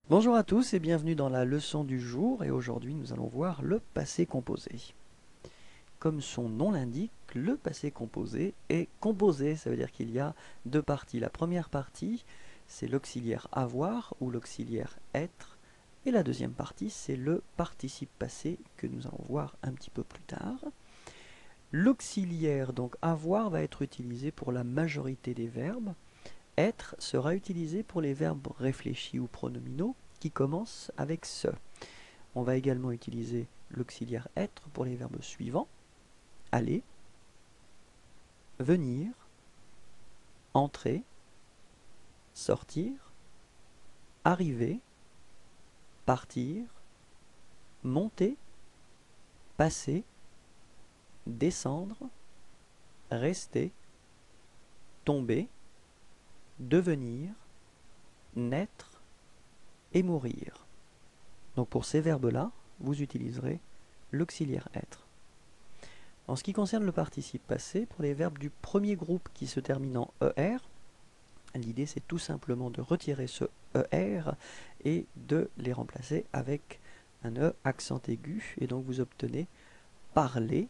Bonjour à tous et bienvenue dans la leçon du jour et aujourd'hui nous allons voir le passé composé. Comme son nom l'indique, le passé composé est composé, ça veut dire qu'il y a deux parties. La première partie, c'est l'auxiliaire avoir ou l'auxiliaire être et la deuxième partie, c'est le participe passé que nous allons voir un petit peu plus tard. L'auxiliaire, donc avoir, va être utilisé pour la majorité des verbes. Être sera utilisé pour les verbes réfléchis ou pronominaux qui commencent avec ce. On va également utiliser l'auxiliaire être pour les verbes suivants: aller, venir, entrer, sortir, arriver, partir, monter, passer, descendre, rester, tomber, devenir, naître et mourir. Donc pour ces verbes-là, vous utiliserez l'auxiliaire être. En ce qui concerne le participe passé, pour les verbes du premier groupe qui se terminent en ER, l'idée c'est tout simplement de retirer ce ER et de les remplacer avec un E accent aigu, et donc vous obtenez parler.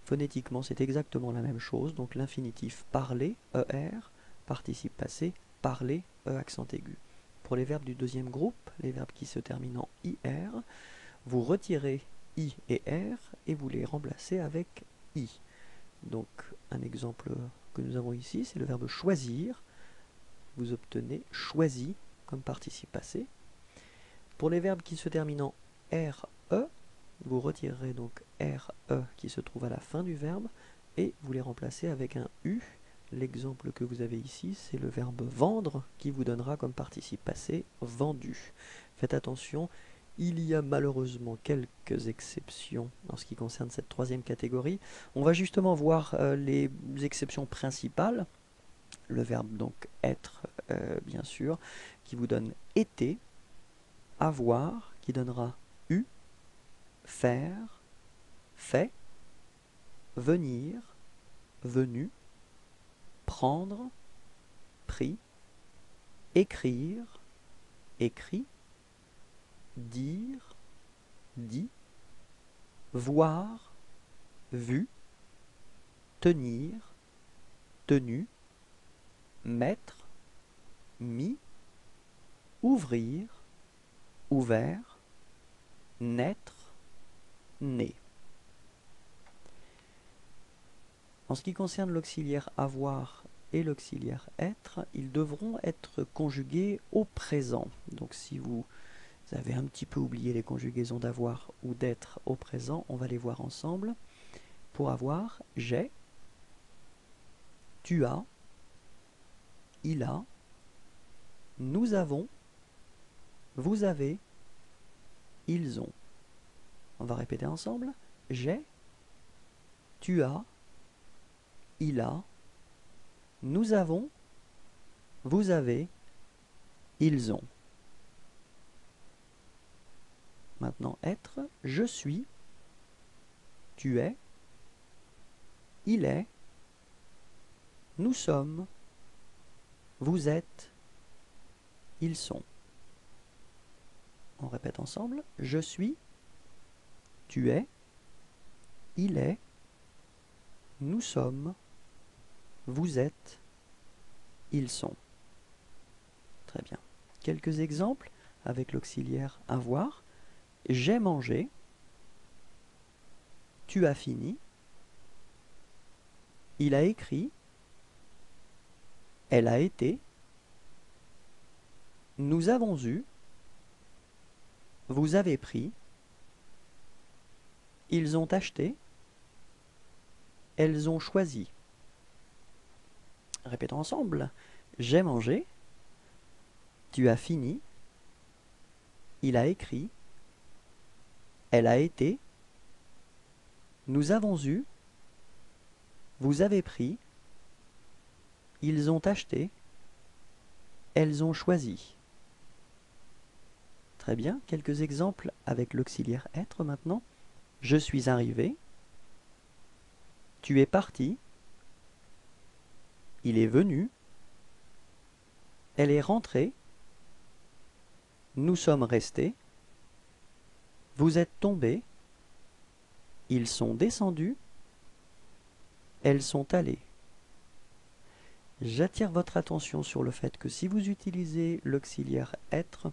Phonétiquement c'est exactement la même chose, donc l'infinitif parler, ER, participe passé, parler, E accent aigu. Pour les verbes du deuxième groupe, les verbes qui se terminent en IR, vous retirez I et R et vous les remplacez avec I. Donc un exemple que nous avons ici, c'est le verbe choisir. Vous obtenez choisi comme participe passé. Pour les verbes qui se terminent en RE, vous retirerez donc RE qui se trouve à la fin du verbe et vous les remplacez avec un U. L'exemple que vous avez ici, c'est le verbe vendre qui vous donnera comme participe passé vendu. Faites attention, il y a malheureusement quelques exceptions en ce qui concerne cette troisième catégorie. On va justement voir les exceptions principales. Le verbe donc être, bien sûr, qui vous donne été, avoir, qui donnera eu, faire, fait, venir, venu, prendre, pris, écrire, écrit, dire, dit, voir, vu, tenir, tenu, mettre, mis, ouvrir, ouvert, naître, né. En ce qui concerne l'auxiliaire avoir et l'auxiliaire être, ils devront être conjugués au présent. Donc si vous avez un petit peu oublié les conjugaisons d'avoir ou d'être au présent, on va les voir ensemble. Pour avoir, j'ai, tu as, il a, nous avons, vous avez, ils ont. On va répéter ensemble. J'ai, tu as, il a, nous avons, vous avez, ils ont. Maintenant, être, je suis, tu es, il est, nous sommes, vous êtes, ils sont. On répète ensemble. Je suis, tu es, il est, nous sommes, vous êtes, ils sont. Très bien. Quelques exemples avec l'auxiliaire avoir. J'ai mangé, tu as fini, il a écrit, elle a été, nous avons eu, vous avez pris, ils ont acheté, elles ont choisi. Répétons ensemble. J'ai mangé, tu as fini, il a écrit, elle a été, nous avons eu, vous avez pris, ils ont acheté, elles ont choisi. Très bien, quelques exemples avec l'auxiliaire être maintenant. Je suis arrivé, tu es parti, il est venu, elle est rentrée, Nous sommes restés. Vous êtes tombés. Ils sont descendus. Elles sont allées. J'attire votre attention sur le fait que si vous utilisez l'auxiliaire être,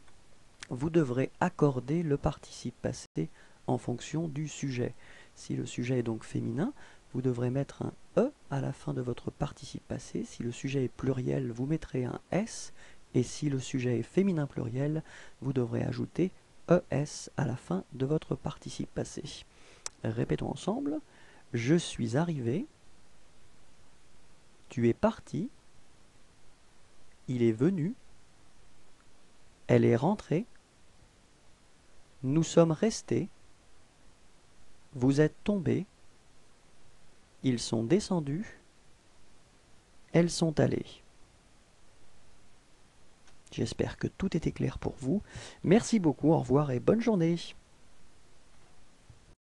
vous devrez accorder le participe passé en fonction du sujet. Si le sujet est donc féminin, vous devrez mettre un E à la fin de votre participe passé. Si le sujet est pluriel, vous mettrez un S. Et si le sujet est féminin pluriel, vous devrez ajouter ES à la fin de votre participe passé. Répétons ensemble. Je suis arrivé. Tu es parti. Il est venu. Elle est rentrée. Nous sommes restés. Vous êtes tombés. Ils sont descendus. Elles sont allées. J'espère que tout était clair pour vous. Merci beaucoup, au revoir et bonne journée.